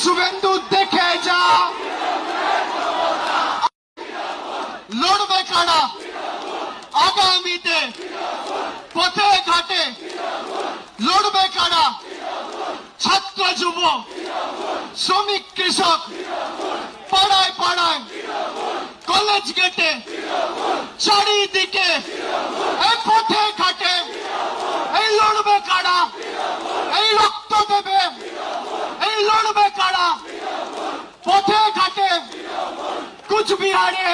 শুভেন্দু দেখে যা, লড়বে কারা আগামীতে, পথে ঘাটে লড়বে কারা, ছাত্র যুব শ্রমিক কৃষক, পাড়ায় পাড়ায় কলেজ গেটে চারিদিকে এই পথে ঘাটে এই লড়বে কারা, এই রক্ত দেবে এই লড়বে কারা, পথে ঘাটে কুচবিহারে,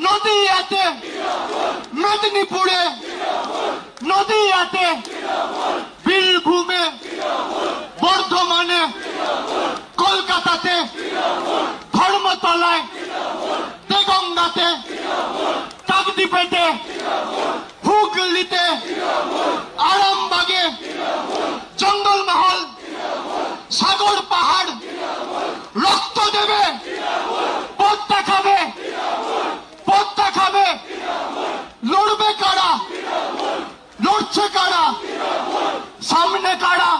নদিয়াতে, মেদিনীপুরে, নদিয়াতে, বীরভূমে, বর্ধমানে, কলকাতাতে, ধর্মতলায়, দেগঙ্গাতে, কাকদ্বীপেতে, হুগলিতে, আরামবাগে, জঙ্গলমহল, সাগর পাহাড় রক্ত দেবে, পথ দেখাবে, পথ দেখাবে, লড়বে কারা, লড়ছে কারা, সামনে কারা,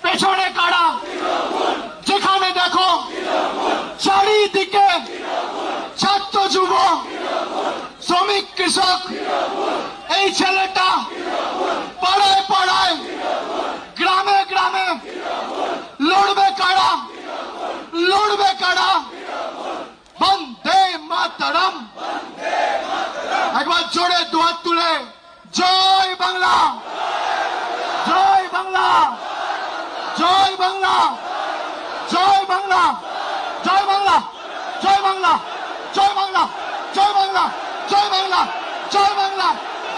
পেছনে কারা, যেখানে দেখো চারিদিকে ছাত্র যুব শ্রমিক কৃষক, এই ছেলেটা পাড়ায় পাড়ায় গ্রামে গ্রামে লড়বে কারা, লড়বে কারা, বন্দে মাতরম, একবার জোরে দুহাত তুলে জয় বাংলা, জয় বাংলা, জয় বাংলা, জয় বাংলা, জয় বাংলা, জয় বাংলা, জয় বাংলা, জয় বাংলা, জয় বাংলা, জয় বাংলা,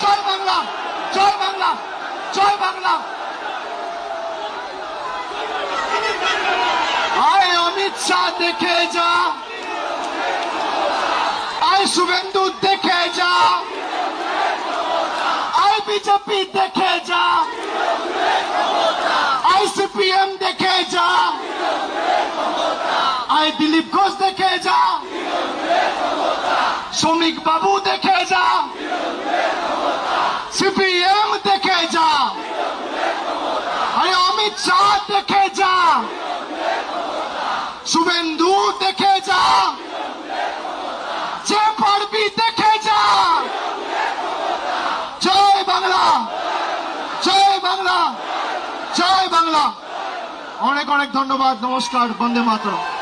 জয় বাংলা, জয় বাংলা, জয় বাংলা। আয় অমিত শাহ দেখে যা, আয় শুভেন্দু দেখে যা, আয় বিজেপি দেখে যা, আয় সিপিএম দেখে যা, আয় দিলীপ ঘোষ দেখে যা, শ্রমিক বাবু দেখে যা, সিপিএম দেখে যা, আরে অমিত শাহ দেখে যা, শুভেন্দু দেখে যা, যে পারবি দেখে যা। জয় বাংলা, জয় বাংলা, জয় বাংলা। অনেক অনেক ধন্যবাদ, নমস্কার, বন্দে মাতরম।